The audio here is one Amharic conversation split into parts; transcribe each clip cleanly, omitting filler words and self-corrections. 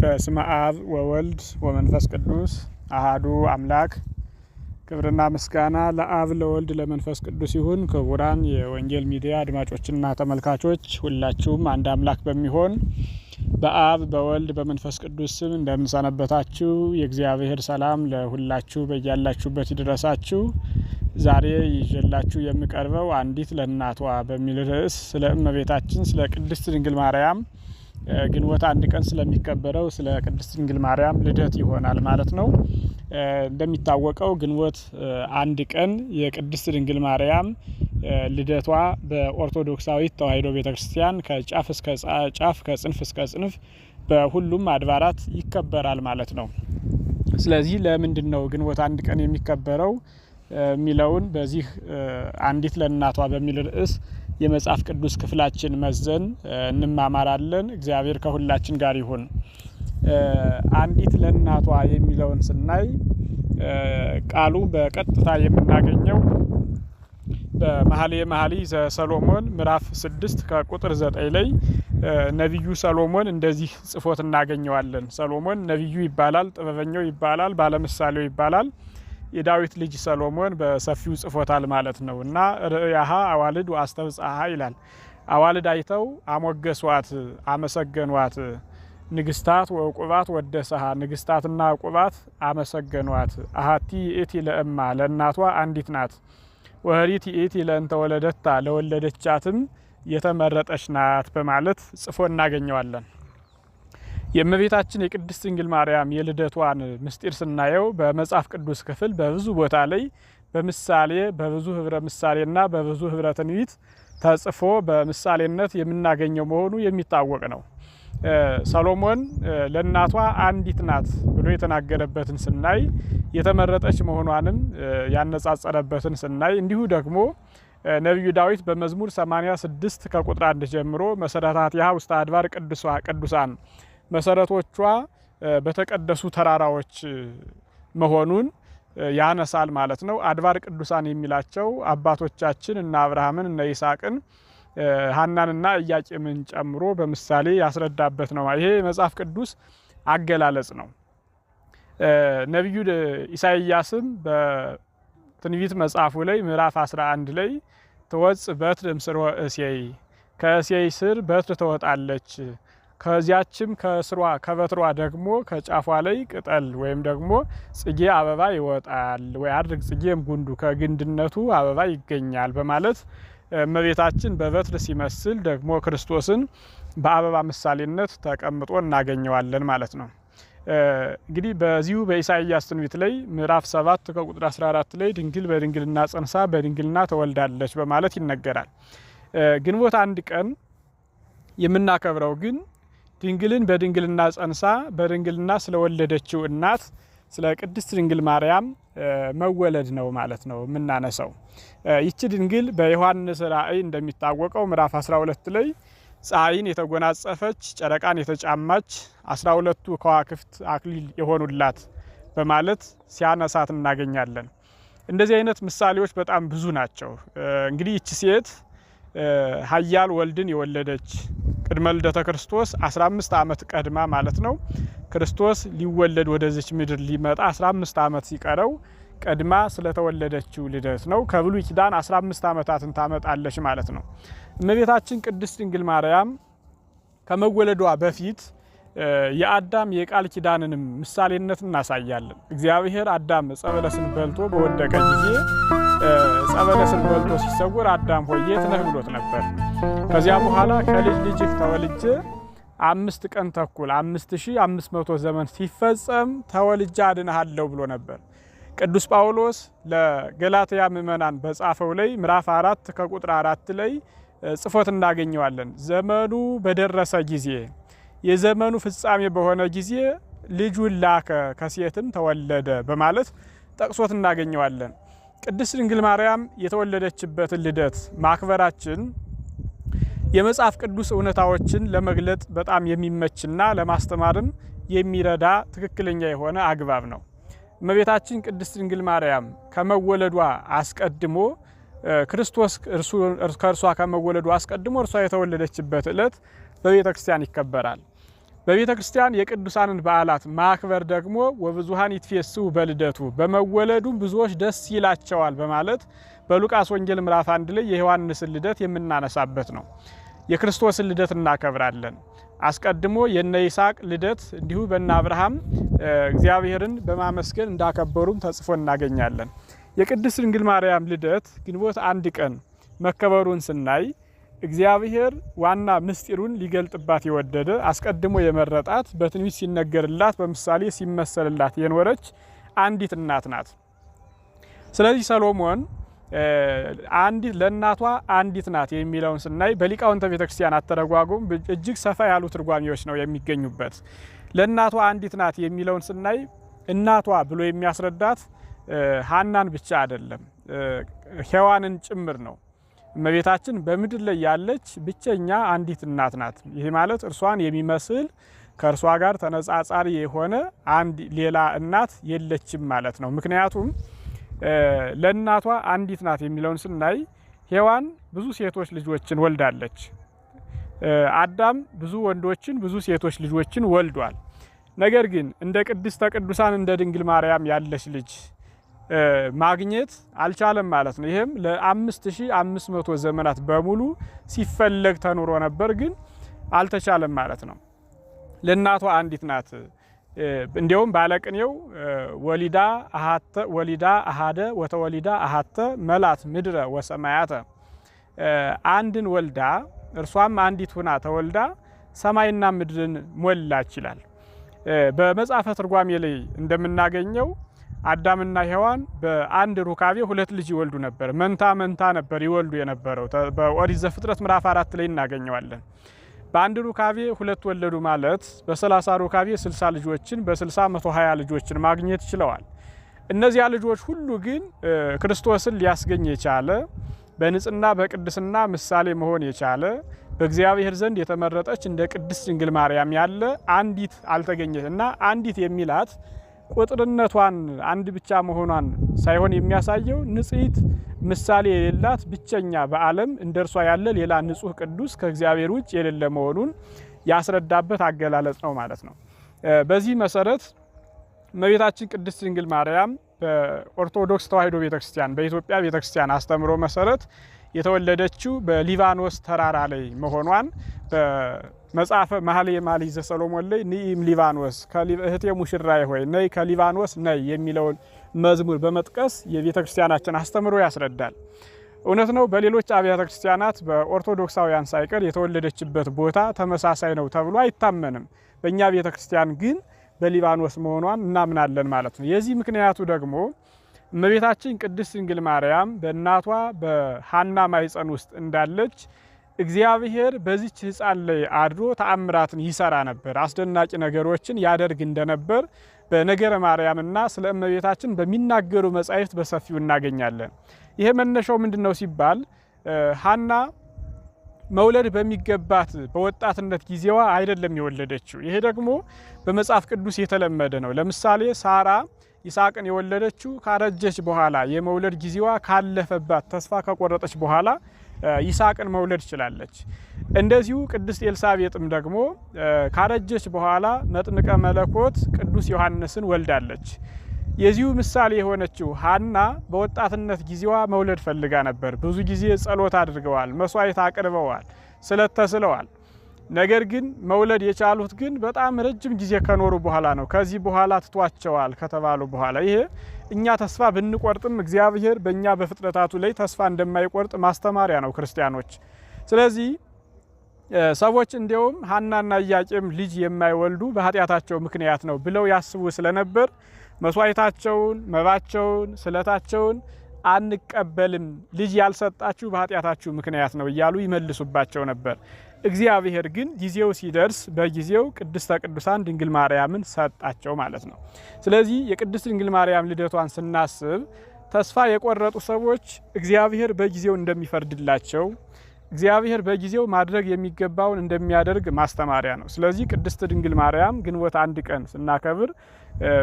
በስመ አብ ወወልድ ወመንፈስ ቅዱስ አሃዱ አምላክ። ክብርና ምስጋና ለአብ ለወልድ ለመንፈስ ቅዱስ ይሁን። ክቡራን የወንጌል ሚዲያ አድማጮችና ተመልካቾች ሁላችሁም አንድ አምላክ በሚሆን በአብ በወልድ በመንፈስ ቅዱስ ስም እንደምንሰነበታችሁ የእግዚአብሔር ሰላም ለሁላችሁ በያላችሁበት ይድረሳችሁ። ዛሬ ይዤላችሁ የምቀርበው አንዲት ለእናቷ በሚል ርዕስ ስለ እመቤታችን ስለ ቅድስት ድንግል ማርያም ግንቦት አንድ ቀን ስለሚከበረው ስለ ቅድስት ድንግል ማርያም ልደት ይሆናል ማለት ነው። እንደሚታወቀው ግንቦት አንድ ቀን የቅድስት ድንግል ማርያም ልደቷ በኦርቶዶክሳዊት ተዋሕዶ ቤተክርስቲያን ከጫፍ እስከ ጫፍ ከጽንፍ እስከ ጽንፍ በሁሉም አድባራት ይከበራል ማለት ነው። ስለዚህ ለምንድን ነው ግንቦት አንድ ቀን የሚከበረው ሚለውን በዚህ አንዲት ለእናቷ በሚል ርዕስ የመጽሐፍ ቅዱስ ክፍላችን መዘን እንማማራለን። እግዚአብሔር ከሁላችን ጋር ይሁን። አንዲት ለእናቷ የሚለውን ስናይ ቃሉ በቀጥታ የምናገኘው በመኃልየ መኃልይ ዘሰሎሞን ምዕራፍ 6 ከቁጥር 9 ላይ ነቢዩ ሰሎሞን እንደዚህ ጽፎት እናገኘዋለን። ሰሎሞን ነቢዩ ይባላል፣ ጥበበኛው ይባላል፣ ባለምሳሌው ይባላል። የዳዊት ልጅ ሰሎሞን በሰፊው ጽፎታል ማለት ነው እና ርእያሃ አዋልድ ወአስተብጽሐ ይላል። አዋልድ አይተው አሞገሷት፣ አመሰገኗት። ንግስታት ወዕቁባት ወደሰሃ፣ ንግስታትና ዕቁባት አመሰገኗት። አሐቲ ይእቲ ለእማ፣ ለእናቷ አንዲት ናት። ወኅሪት ይእቲ ለእንተ ወለደታ፣ ለወለደቻትም የተመረጠች ናት በማለት ጽፎ እናገኘዋለን። የእመቤታችን የቅድስት ድንግል ማርያም የልደቷን ምስጢር ስናየው በመጽሐፍ ቅዱስ ክፍል በብዙ ቦታ ላይ በምሳሌ በብዙ ህብረ ምሳሌና በብዙ ህብረ ትንቢት ተጽፎ በምሳሌነት የምናገኘው መሆኑ የሚታወቅ ነው። ሰሎሞን ለእናቷ አንዲት ናት ብሎ የተናገረበትን ስናይ፣ የተመረጠች መሆኗንም ያነጻጸረበትን ስናይ፣ እንዲሁ ደግሞ ነቢዩ ዳዊት በመዝሙር 86 ከቁጥር 1 ጀምሮ መሰረታቲሃ ውስተ አድባር ቅዱሳን፣ መሰረቶቿ በተቀደሱ ተራራዎች መሆኑን ያነሳል ማለት ነው። አድባር ቅዱሳን የሚላቸው አባቶቻችን እነ አብርሃምን እነ ይስሐቅን ሐናንና ኢያቄምን ጨምሮ በምሳሌ ያስረዳበት ነው። ይሄ መጽሐፍ ቅዱስ አገላለጽ ነው። ነቢዩ ኢሳይያስም በትንቢት መጽሐፉ ላይ ምዕራፍ 11 ላይ ትወጽእ በትር እምስሮ እሴይ፣ ከእሴይ ስር በትር ትወጣለች፣ ከዚያችም ከስሯ ከበትሯ ደግሞ ከጫፏ ላይ ቅጠል ወይም ደግሞ ጽጌ አበባ ይወጣል። ወይ አድርግ ጽጌም ጉንዱ፣ ከግንድነቱ አበባ ይገኛል በማለት እመቤታችን በበትር ሲመስል ደግሞ ክርስቶስን በአበባ ምሳሌነት ተቀምጦ እናገኘዋለን ማለት ነው። እንግዲህ በዚሁ በኢሳይያስ ትንቢት ላይ ምዕራፍ 7 ከቁጥር 14 ላይ ድንግል በድንግልና ጸንሳ በድንግልና ተወልዳለች በማለት ይነገራል። ግንቦት አንድ ቀን የምናከብረው ግን ድንግልን በድንግልና ጸንሳ በድንግልና ስለወለደችው እናት ስለ ቅድስት ድንግል ማርያም መወለድ ነው ማለት ነው የምናነሳው። ይቺ ድንግል በዮሐንስ ራእይ እንደሚታወቀው ምዕራፍ 12 ላይ ፀሐይን የተጎናጸፈች ጨረቃን የተጫማች 12ቱ ከዋክብት አክሊል የሆኑላት በማለት ሲያነሳት እናገኛለን። እንደዚህ አይነት ምሳሌዎች በጣም ብዙ ናቸው። እንግዲህ ይቺ ሴት ኃያል ወልድን የወለደች ቅድመ ልደተ ክርስቶስ 15 ዓመት ቀድማ ማለት ነው። ክርስቶስ ሊወለድ ወደዚች ምድር ሊመጣ 15 ዓመት ሲቀረው ቀድማ ስለተወለደችው ልደት ነው። ከብሉይ ኪዳን 15 ዓመታትን ታመጣለች ማለት ነው። እመቤታችን ቅድስት ድንግል ማርያም ከመወለዷ በፊት የአዳም የቃል ኪዳንንም ምሳሌነት እናሳያለን። እግዚአብሔር አዳም ዕፀ በለስን በልቶ በወደቀ ጊዜ ዕፀ በለስን በልቶ ሲሰወር አዳም ሆይ የት ነህ ብሎት ነበር። ከዚያ በኋላ ከልጅ ልጅህ ተወልጄ 5 ቀን ተኩል 5500 ዘመን ሲፈጸም ተወልጄ አድንሃለሁ ብሎ ነበር። ቅዱስ ጳውሎስ ለገላትያ ምእመናን በጻፈው ላይ ምዕራፍ 4 ከቁጥር 4 ላይ ጽፎት እናገኘዋለን። ዘመኑ በደረሰ ጊዜ የዘመኑ ፍጻሜ በሆነ ጊዜ ልጁን ላከ ከሴትም ተወለደ በማለት ጠቅሶት እናገኘዋለን። ቅድስት ድንግል ማርያም የተወለደችበትን ልደት ማክበራችን የመጽሐፍ ቅዱስ እውነታዎችን ለመግለጥ በጣም የሚመችና ለማስተማርም የሚረዳ ትክክለኛ የሆነ አግባብ ነው። እመቤታችን ቅድስት ድንግል ማርያም ከመወለዷ አስቀድሞ ክርስቶስ ከእርሷ ከመወለዱ አስቀድሞ እርሷ የተወለደችበት ዕለት በቤተ ክርስቲያን ይከበራል። በቤተ ክርስቲያን የቅዱሳንን በዓላት ማክበር ደግሞ ወብዙሃን ይትፌስሑ በልደቱ በመወለዱ ብዙዎች ደስ ይላቸዋል በማለት በሉቃስ ወንጌል ምዕራፍ 1 ላይ የዮሐንስን ልደት የምናነሳበት ነው። የክርስቶስን ልደት እናከብራለን። አስቀድሞ የነ ይስሐቅ ልደት እንዲሁ በእነ አብርሃም እግዚአብሔርን በማመስገን እንዳከበሩም ተጽፎ እናገኛለን። የቅድስት ድንግል ማርያም ልደት ግንቦት 1 ቀን መከበሩን ስናይ እግዚአብሔር ዋና ምስጢሩን ሊገልጥባት የወደደ አስቀድሞ የመረጣት በትንቢት ሲነገርላት በምሳሌ ሲመሰልላት የኖረች አንዲት እናት ናት። ስለዚህ ሰሎሞን አንዲት ለእናቷ አንዲት ናት የሚለውን ስናይ በሊቃውንተ ቤተክርስቲያን አተረጓጎም እጅግ ሰፋ ያሉ ትርጓሜዎች ነው የሚገኙበት። ለእናቷ አንዲት ናት የሚለውን ስናይ እናቷ ብሎ የሚያስረዳት ሐናን ብቻ አይደለም ሔዋንን ጭምር ነው። እመቤታችን በምድር ላይ ያለች ብቸኛ አንዲት እናት ናት። ይህ ማለት እርሷን የሚመስል ከእርሷ ጋር ተነጻጻሪ የሆነ አንድ ሌላ እናት የለችም ማለት ነው። ምክንያቱም ለእናቷ አንዲት ናት የሚለውን ስናይ ሔዋን ብዙ ሴቶች ልጆችን ወልዳለች። አዳም ብዙ ወንዶችን ብዙ ሴቶች ልጆችን ወልዷል። ነገር ግን እንደ ቅድስተ ቅዱሳን እንደ ድንግል ማርያም ያለች ልጅ ማግኘት አልቻለም ማለት ነው። ይህም ለ5500 ዘመናት በሙሉ ሲፈለግ ተኑሮ ነበር፣ ግን አልተቻለም ማለት ነው። ለእናቷ አንዲት ናት። እንዲያውም ባለቅኔው ወሊዳ አሃደ ወተወሊዳ አሃተ መላት ምድረ ወሰማያተ አንድን ወልዳ እርሷም አንዲት ሆና ተወልዳ ሰማይና ምድርን ሞላች ይላል። በመጽሐፈ ትርጓሜ ላይ እንደምናገኘው አዳምና ሔዋን በአንድ ሩካቤ ሁለት ልጅ ይወልዱ ነበር። መንታ ነበር ይወልዱ የነበረው። በኦሪት ዘፍጥረት ምዕራፍ 4 ላይ እናገኘዋለን። በአንድ ሩካቤ ሁለት ወለዱ ማለት በ30 ሩካቤ 60 ልጆችን በ60 120 ልጆችን ማግኘት ችለዋል። እነዚያ ልጆች ሁሉ ግን ክርስቶስን ሊያስገኝ የቻለ በንጽህና በቅድስና ምሳሌ መሆን የቻለ በእግዚአብሔር ዘንድ የተመረጠች እንደ ቅድስት ድንግል ማርያም ያለ አንዲት አልተገኘች እና አንዲት የሚላት ቁጥርነቷን አንድ ብቻ መሆኗን ሳይሆን የሚያሳየው ንጽሕት ምሳሌ የሌላት ብቸኛ በዓለም እንደርሷ ያለ ሌላ ንጹሕ ቅዱስ ከእግዚአብሔር ውጭ የሌለ መሆኑን ያስረዳበት አገላለጽ ነው ማለት ነው። በዚህ መሰረት እመቤታችን ቅድስት ድንግል ማርያም በኦርቶዶክስ ተዋሕዶ ቤተክርስቲያን በኢትዮጵያ ቤተክርስቲያን አስተምሮ መሰረት የተወለደችው በሊባኖስ ተራራ ላይ መሆኗን በመጽሐፈ መኃልየ መኃልይ ዘሰሎሞን ላይ ንኢም ሊባኖስ እህቴ ሙሽራዬ ሆይ ነይ ከሊባኖስ ነይ የሚለውን መዝሙር በመጥቀስ የቤተክርስቲያናችን አስተምሮ ያስረዳል። እውነት ነው። በሌሎች አብያተ ክርስቲያናት በኦርቶዶክሳውያን ሳይቀር የተወለደችበት ቦታ ተመሳሳይ ነው ተብሎ አይታመንም። በእኛ ቤተክርስቲያን ግን በሊባኖስ መሆኗን እናምናለን ማለት ነው። የዚህ ምክንያቱ ደግሞ እመቤታችን ቅድስት ድንግል ማርያም በእናቷ በሐና ማኅፀን ውስጥ እንዳለች እግዚአብሔር በዚች ሕፃን ላይ አድሮ ተአምራትን ይሰራ ነበር። አስደናቂ ነገሮችን ያደርግ እንደነበር በነገረ ማርያምና ስለ እመቤታችን በሚናገሩ መጻሕፍት በሰፊው እናገኛለን። ይሄ መነሻው ምንድነው ሲባል ሐና መውለድ በሚገባት በወጣትነት ጊዜዋ አይደለም የወለደችው። ይሄ ደግሞ በመጽሐፍ ቅዱስ የተለመደ ነው። ለምሳሌ ሳራ ይስሐቅን የወለደችው ካረጀች በኋላ የመውለድ ጊዜዋ ካለፈባት ተስፋ ከቆረጠች በኋላ ይስሐቅን መውለድ ችላለች። እንደዚሁ ቅድስት ኤልሳቤጥም ደግሞ ካረጀች በኋላ መጥምቀ መለኮት ቅዱስ ዮሐንስን ወልዳለች። የዚሁ ምሳሌ የሆነችው ሐና በወጣትነት ጊዜዋ መውለድ ፈልጋ ነበር። ብዙ ጊዜ ጸሎት አድርገዋል፣ መስዋዕት አቅርበዋል፣ ስለት ተስለዋል። ነገር ግን መውለድ የቻሉት ግን በጣም ረጅም ጊዜ ከኖሩ በኋላ ነው። ከዚህ በኋላ ትቷቸዋል ከተባሉ በኋላ። ይሄ እኛ ተስፋ ብንቆርጥም እግዚአብሔር በእኛ በፍጥረታቱ ላይ ተስፋ እንደማይቆርጥ ማስተማሪያ ነው ክርስቲያኖች። ስለዚህ ሰዎች እንዲያውም ሐናና ኢያቄም ልጅ የማይወልዱ በኃጢአታቸው ምክንያት ነው ብለው ያስቡ ስለነበር መስዋዕታቸውን፣ መባቸውን፣ ስለታቸውን አንቀበልም፣ ልጅ ያልሰጣችሁ በኃጢአታችሁ ምክንያት ነው እያሉ ይመልሱባቸው ነበር። እግዚአብሔር ግን ጊዜው ሲደርስ በጊዜው ቅድስተ ቅዱሳን ድንግል ማርያምን ሰጣቸው ማለት ነው። ስለዚህ የቅድስት ድንግል ማርያም ልደቷን ስናስብ ተስፋ የቆረጡ ሰዎች እግዚአብሔር በጊዜው እንደሚፈርድላቸው፣ እግዚአብሔር በጊዜው ማድረግ የሚገባውን እንደሚያደርግ ማስተማሪያ ነው። ስለዚህ ቅድስት ድንግል ማርያም ግንቦት 1 ቀን ስናከብር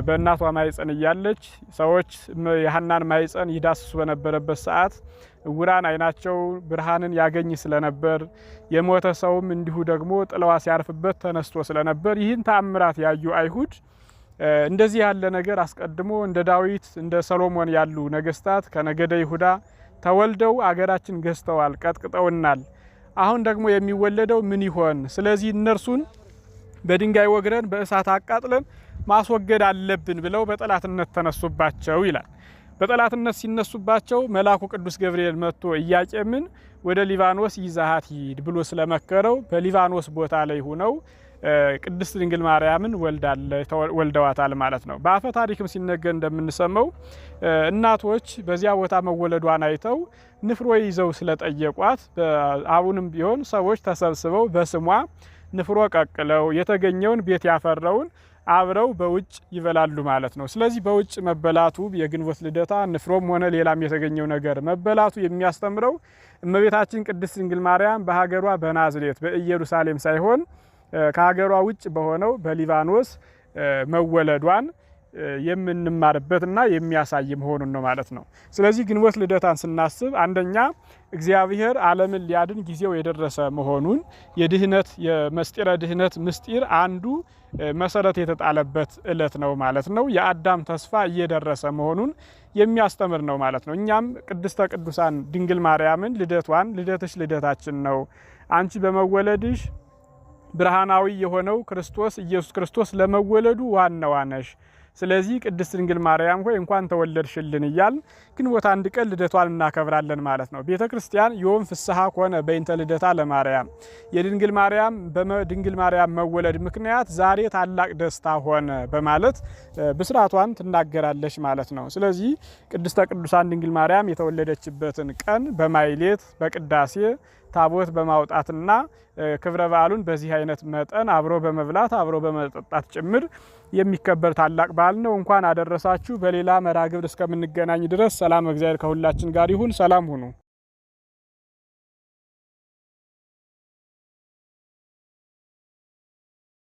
በእናቷ ማይፀን እያለች ሰዎች የሐናን ማይፀን ይዳስሱ በነበረበት ሰዓት እውራን አይናቸው ብርሃንን ያገኝ ስለነበር የሞተ ሰውም እንዲሁ ደግሞ ጥለዋ ሲያርፍበት ተነስቶ ስለነበር ይህን ተአምራት ያዩ አይሁድ እንደዚህ ያለ ነገር አስቀድሞ እንደ ዳዊት እንደ ሰሎሞን ያሉ ነገስታት ከነገደ ይሁዳ ተወልደው አገራችን ገዝተዋል፣ ቀጥቅጠውናል። አሁን ደግሞ የሚወለደው ምን ይሆን? ስለዚህ እነርሱን በድንጋይ ወግረን በእሳት አቃጥለን ማስወገድ አለብን ብለው በጠላትነት ተነሱባቸው ይላል። በጠላትነት ሲነሱባቸው መልአኩ ቅዱስ ገብርኤል መጥቶ ኢያቄምን ወደ ሊባኖስ ይዛሃት ሂድ ብሎ ስለመከረው በሊባኖስ ቦታ ላይ ሆነው ቅድስት ድንግል ማርያምን ወልደዋታል ማለት ነው። በአፈ ታሪክም ሲነገር እንደምንሰማው እናቶች በዚያ ቦታ መወለዷን አይተው ንፍሮ ይዘው ስለጠየቋት አሁንም ቢሆን ሰዎች ተሰብስበው በስሟ ንፍሮ ቀቅለው የተገኘውን ቤት ያፈራውን አብረው በውጭ ይበላሉ ማለት ነው። ስለዚህ በውጭ መበላቱ የግንቦት ልደታ ንፍሮም ሆነ ሌላም የተገኘው ነገር መበላቱ የሚያስተምረው እመቤታችን ቅድስት ድንግል ማርያም በሀገሯ በናዝሬት በኢየሩሳሌም ሳይሆን ከሀገሯ ውጭ በሆነው በሊባኖስ መወለዷን የምንማርበትና የሚያሳይ መሆኑን ነው ማለት ነው። ስለዚህ ግንቦት ልደታን ስናስብ አንደኛ እግዚአብሔር ዓለምን ሊያድን ጊዜው የደረሰ መሆኑን የድህነት የመስጢረ ድህነት ምስጢር አንዱ መሰረት የተጣለበት ዕለት ነው ማለት ነው። የአዳም ተስፋ እየደረሰ መሆኑን የሚያስተምር ነው ማለት ነው። እኛም ቅድስተ ቅዱሳን ድንግል ማርያምን ልደቷን ልደትሽ ልደታችን ነው፣ አንቺ በመወለድሽ ብርሃናዊ የሆነው ክርስቶስ ኢየሱስ ክርስቶስ ለመወለዱ ዋናዋ ነሽ፣ ስለዚህ ቅድስት ድንግል ማርያም ሆይ እንኳን ተወለድሽልን እያል ግንቦት አንድ ቀን ልደቷን እናከብራለን ማለት ነው። ቤተ ክርስቲያን ዮም ፍስሐ ኮነ በእንተ ልደታ ለማርያም የድንግል ማርያም በድንግል ማርያም መወለድ ምክንያት ዛሬ ታላቅ ደስታ ሆነ በማለት ብስራቷን ትናገራለች ማለት ነው። ስለዚህ ቅድስተ ቅዱሳን ድንግል ማርያም የተወለደችበትን ቀን በማይሌት በቅዳሴ ታቦት በማውጣትና ክብረ በዓሉን በዚህ አይነት መጠን አብሮ በመብላት አብሮ በመጠጣት ጭምር የሚከበር ታላቅ በዓል ነው። እንኳን አደረሳችሁ። በሌላ መርሐ ግብር እስከምንገናኝ ድረስ ሰላም እግዚአብሔር ከሁላችን ጋር ይሁን። ሰላም ሁኑ።